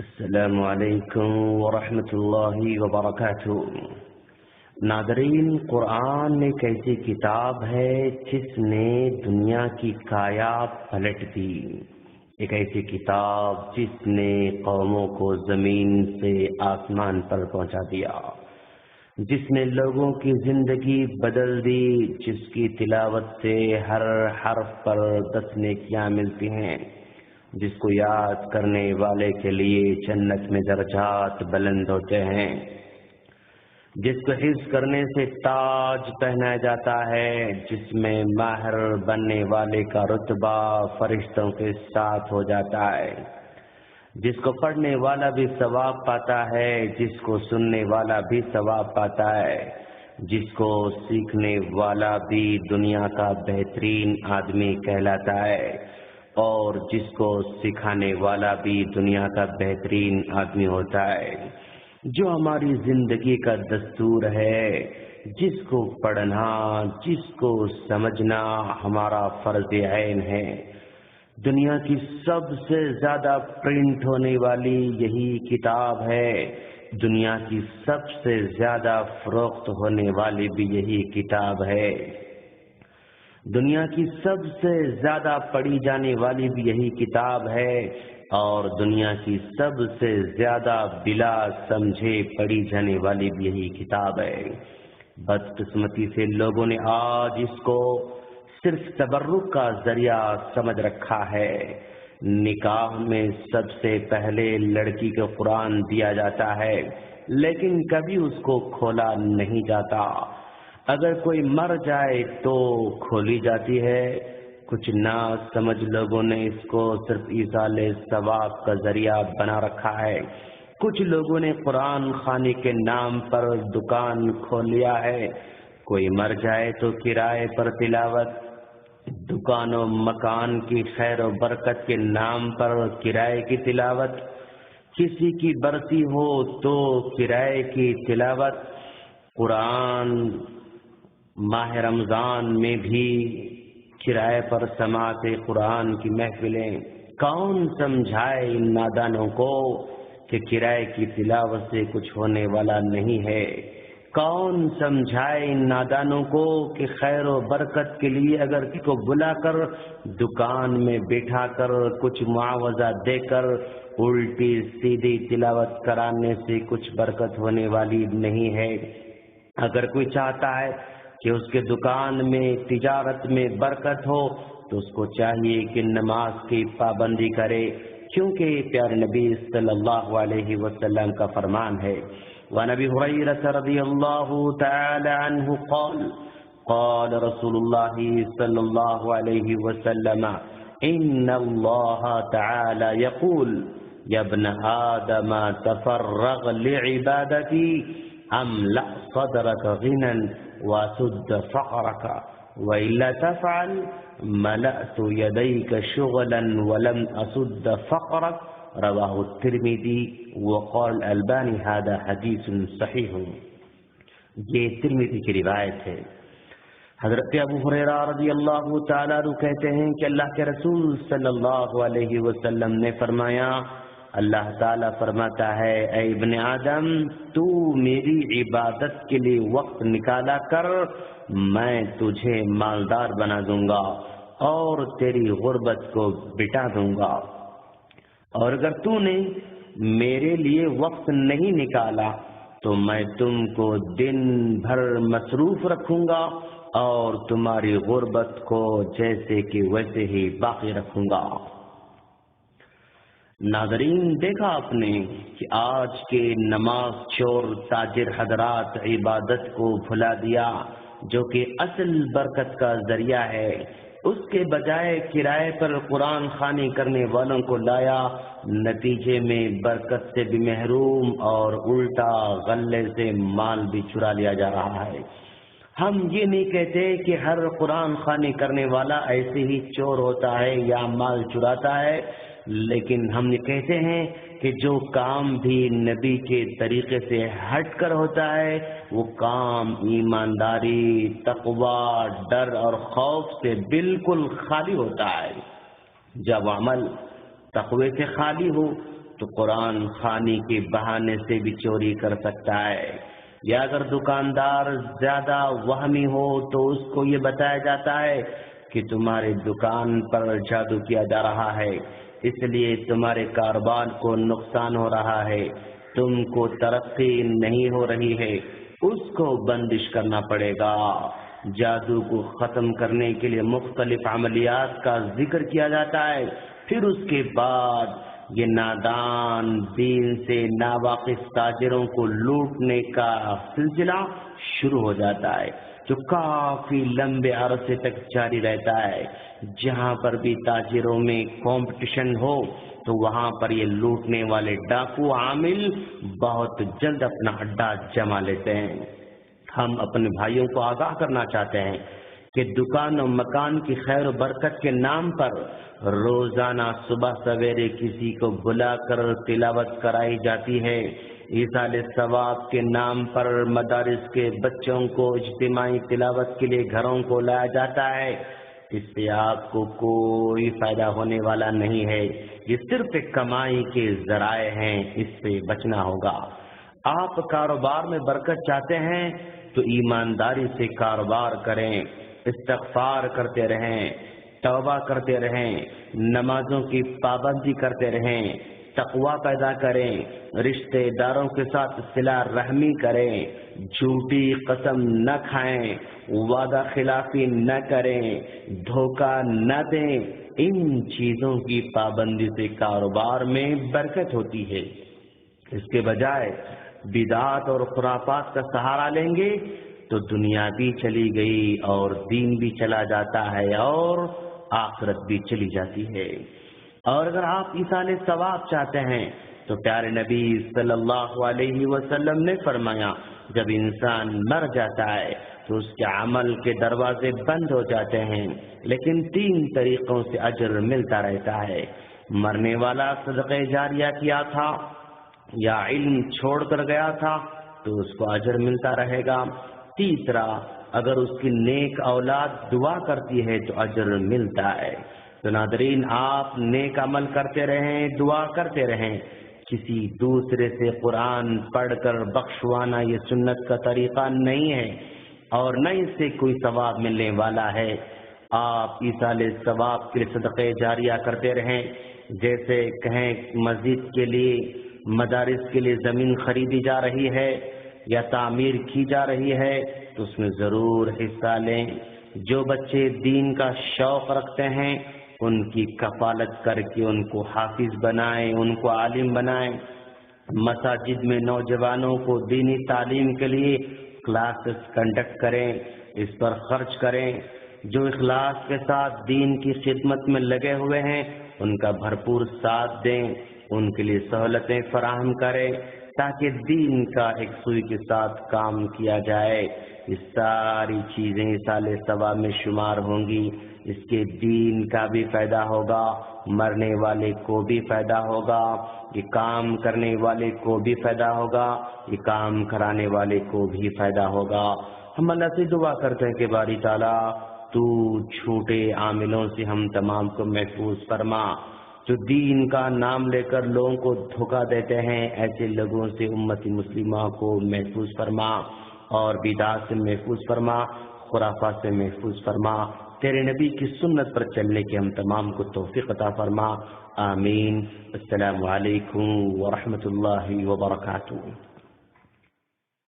السلام علیکم ورحمۃ اللہ وبرکاتہ۔ ناظرین، قرآن ایک ایسی کتاب ہے جس نے دنیا کی کایا پلٹ دی، ایک ایسی کتاب جس نے قوموں کو زمین سے آسمان پر پہنچا دیا، جس نے لوگوں کی زندگی بدل دی، جس کی تلاوت سے ہر حرف پر 10 نیکیاں ملتی ہیں، جس کو یاد کرنے والے کے لیے جنت میں درجات بلند ہوتے ہیں، جس کو حفظ کرنے سے تاج پہنایا جاتا ہے، جس میں ماہر بننے والے کا رتبہ فرشتوں کے ساتھ ہو جاتا ہے، جس کو پڑھنے والا بھی ثواب پاتا ہے، جس کو سننے والا بھی ثواب پاتا ہے، جس کو سیکھنے والا بھی دنیا کا بہترین آدمی کہلاتا ہے، اور جس کو سکھانے والا بھی دنیا کا بہترین آدمی ہوتا ہے، جو ہماری زندگی کا دستور ہے، جس کو پڑھنا، جس کو سمجھنا ہمارا فرض عین ہے۔ دنیا کی سب سے زیادہ پرنٹ ہونے والی یہی کتاب ہے، دنیا کی سب سے زیادہ فروخت ہونے والی بھی یہی کتاب ہے، دنیا کی سب سے زیادہ پڑھی جانے والی بھی یہی کتاب ہے، اور دنیا کی سب سے زیادہ بلا سمجھے پڑھی جانے والی بھی یہی کتاب ہے۔ بدقسمتی سے لوگوں نے آج اس کو صرف تبرک کا ذریعہ سمجھ رکھا ہے۔ نکاح میں سب سے پہلے لڑکی کو قرآن دیا جاتا ہے، لیکن کبھی اس کو کھولا نہیں جاتا۔ اگر کوئی مر جائے تو کھولی جاتی ہے۔ کچھ نا سمجھ لوگوں نے اس کو صرف ایصال ثواب کا ذریعہ بنا رکھا ہے۔ کچھ لوگوں نے قرآن خوانی کے نام پر دکان کھول لیا ہے۔ کوئی مر جائے تو کرائے پر تلاوت، دکان و مکان کی خیر و برکت کے نام پر کرائے کی تلاوت، کسی کی برسی ہو تو کرائے کی تلاوت۔ قرآن ماہ رمضان میں بھی کرائے پر سماعت قرآن کی محفلیں۔ کون سمجھائے ان نادانوں کو کہ کرائے کی تلاوت سے کچھ ہونے والا نہیں ہے؟ کون سمجھائے ان نادانوں کو کہ خیر و برکت کے لیے اگر کسی کو بلا کر دکان میں بٹھا کر کچھ معاوضہ دے کر الٹی سیدھی تلاوت کرانے سے کچھ برکت ہونے والی نہیں ہے؟ اگر کوئی چاہتا ہے کہ اس کے دکان میں تجارت میں برکت ہو تو اس کو چاہیے کہ نماز کی پابندی کرے، کیونکہ پیارے نبی صلی اللہ علیہ وسلم کا فرمان ہے۔ وعن ابی ہریرہ رضی اللہ تعالی عنہ قال قال رسول اللہ صلی اللہ علیہ وسلم ان اللہ تعالی یقول یا ابن آدم تفرغ لعبادتی املأ صدرك غنا واسد فقرك وإلا تفعل ملأت يديك شغلا ولم أسد فقرك رواہ الترمذی وقال الالبانی هذا حدیث صحیح۔ یہ ترمذی کی روایت ہے۔ حضرت ابو ہریرہ رضی اللہ تعالیٰ عنہ کہتے ہیں کہ اللہ کے رسول صلی اللہ علیہ وسلم نے فرمایا، اللہ تعالیٰ فرماتا ہے، اے ابن آدم، تو میری عبادت کے لیے وقت نکالا کر، میں تجھے مالدار بنا دوں گا اور تیری غربت کو بٹا دوں گا، اور اگر تو نے میرے لیے وقت نہیں نکالا تو میں تم کو دن بھر مصروف رکھوں گا اور تمہاری غربت کو جیسے کہ ویسے ہی باقی رکھوں گا۔ ناظرین، دیکھا آپ نے کہ آج کے نماز چور تاجر حضرات عبادت کو بھلا دیا جو کہ اصل برکت کا ذریعہ ہے، اس کے بجائے کرائے پر قرآن خوانی کرنے والوں کو لایا، نتیجے میں برکت سے بھی محروم اور الٹا غلے سے مال بھی چرا لیا جا رہا ہے۔ ہم یہ نہیں کہتے کہ ہر قرآن خوانی کرنے والا ایسے ہی چور ہوتا ہے یا مال چراتا ہے، لیکن ہم یہ کہتے ہیں کہ جو کام بھی نبی کے طریقے سے ہٹ کر ہوتا ہے وہ کام ایمانداری، تقوی، ڈر اور خوف سے بالکل خالی ہوتا ہے۔ جب عمل تقوی سے خالی ہو تو قرآن خوانی کے بہانے سے بھی چوری کر سکتا ہے، یا اگر دکاندار زیادہ وہمی ہو تو اس کو یہ بتایا جاتا ہے کہ تمہاری دکان پر جادو کیا جا رہا ہے، اس لیے تمہارے کاروبار کو نقصان ہو رہا ہے، تم کو ترقی نہیں ہو رہی ہے، اس کو بندش کرنا پڑے گا۔ جادو کو ختم کرنے کے لیے مختلف عملیات کا ذکر کیا جاتا ہے، پھر اس کے بعد یہ نادان دین سے ناواقف تاجروں کو لوٹنے کا سلسلہ شروع ہو جاتا ہے، جو کافی لمبے عرصے تک جاری رہتا ہے۔ جہاں پر بھی تاجروں میں کمپٹیشن ہو تو وہاں پر یہ لوٹنے والے ڈاکو عامل بہت جلد اپنا اڈا جما لیتے ہیں۔ ہم اپنے بھائیوں کو آگاہ کرنا چاہتے ہیں کہ دکان و مکان کی خیر و برکت کے نام پر روزانہ صبح سویرے کسی کو بلا کر تلاوت کرائی جاتی ہے، ایصال ثواب کے نام پر مدارس کے بچوں کو اجتماعی تلاوت کے لیے گھروں کو لایا جاتا ہے، اس سے آپ کو کوئی فائدہ ہونے والا نہیں ہے، یہ صرف ایک کمائی کے ذرائع ہیں، اس سے بچنا ہوگا۔ آپ کاروبار میں برکت چاہتے ہیں تو ایمانداری سے کاروبار کریں، استغفار کرتے رہیں، توبہ کرتے رہیں، نمازوں کی پابندی کرتے رہیں، تقوی پیدا کریں، رشتہ داروں کے ساتھ صلہ رحمی کریں، جھوٹی قسم نہ کھائیں، وعدہ خلافی نہ کریں، دھوکہ نہ دیں۔ ان چیزوں کی پابندی سے کاروبار میں برکت ہوتی ہے۔ اس کے بجائے بدعات اور خرافات کا سہارا لیں گے تو دنیا بھی چلی گئی اور دین بھی چلا جاتا ہے اور آخرت بھی چلی جاتی ہے۔ اور اگر آپ ایصال ثواب چاہتے ہیں تو پیارے نبی صلی اللہ علیہ وسلم نے فرمایا، جب انسان مر جاتا ہے تو اس کے عمل کے دروازے بند ہو جاتے ہیں، لیکن 3 طریقوں سے اجر ملتا رہتا ہے۔ مرنے والا صدقہ جاریہ کیا تھا یا علم چھوڑ کر گیا تھا تو اس کو اجر ملتا رہے گا۔ تیسرا، اگر اس کی نیک اولاد دعا کرتی ہے تو اجر ملتا ہے۔ تو ناظرین، آپ نیک عمل کرتے رہیں، دعا کرتے رہیں۔ کسی دوسرے سے قرآن پڑھ کر بخشوانا یہ سنت کا طریقہ نہیں ہے اور نہ اس سے کوئی ثواب ملنے والا ہے۔ آپ ایصال ثواب کے لیے صدقہ جاریہ کرتے رہیں، جیسے کہیں مسجد کے لیے، مدارس کے لیے زمین خریدی جا رہی ہے یا تعمیر کی جا رہی ہے تو اس میں ضرور حصہ لیں۔ جو بچے دین کا شوق رکھتے ہیں ان کی کفالت کر کے ان کو حافظ بنائیں، ان کو عالم بنائیں۔ مساجد میں نوجوانوں کو دینی تعلیم کے لیے کلاسز کنڈکٹ کریں، اس پر خرچ کریں۔ جو اخلاص کے ساتھ دین کی خدمت میں لگے ہوئے ہیں ان کا بھرپور ساتھ دیں، ان کے لیے سہولتیں فراہم کریں تاکہ دین کا ایک سوئی کے ساتھ کام کیا جائے۔ یہ ساری چیزیں ایصال ثواب میں شمار ہوں گی۔ اس کے دین کا بھی فائدہ ہوگا، مرنے والے کو بھی فائدہ ہوگا، یہ کام کرنے والے کو بھی فائدہ ہوگا، یہ کام کرانے والے کو بھی فائدہ ہوگا۔ ہم اللہ سے دعا کرتے ہیں کہ باری تعالیٰ تو جھوٹے عاملوں سے ہم تمام کو محفوظ فرما، جو دین کا نام لے کر لوگوں کو دھوکہ دیتے ہیں ایسے لوگوں سے امت مسلمہ کو محفوظ فرما، اور بدعات سے محفوظ فرما، خرافات سے محفوظ فرما، تیرے نبی کی سنت پر چلنے کی ہم تمام کو توفیق عطا فرما۔ آمین۔ السلام علیکم ورحمۃ اللہ وبرکاتہ۔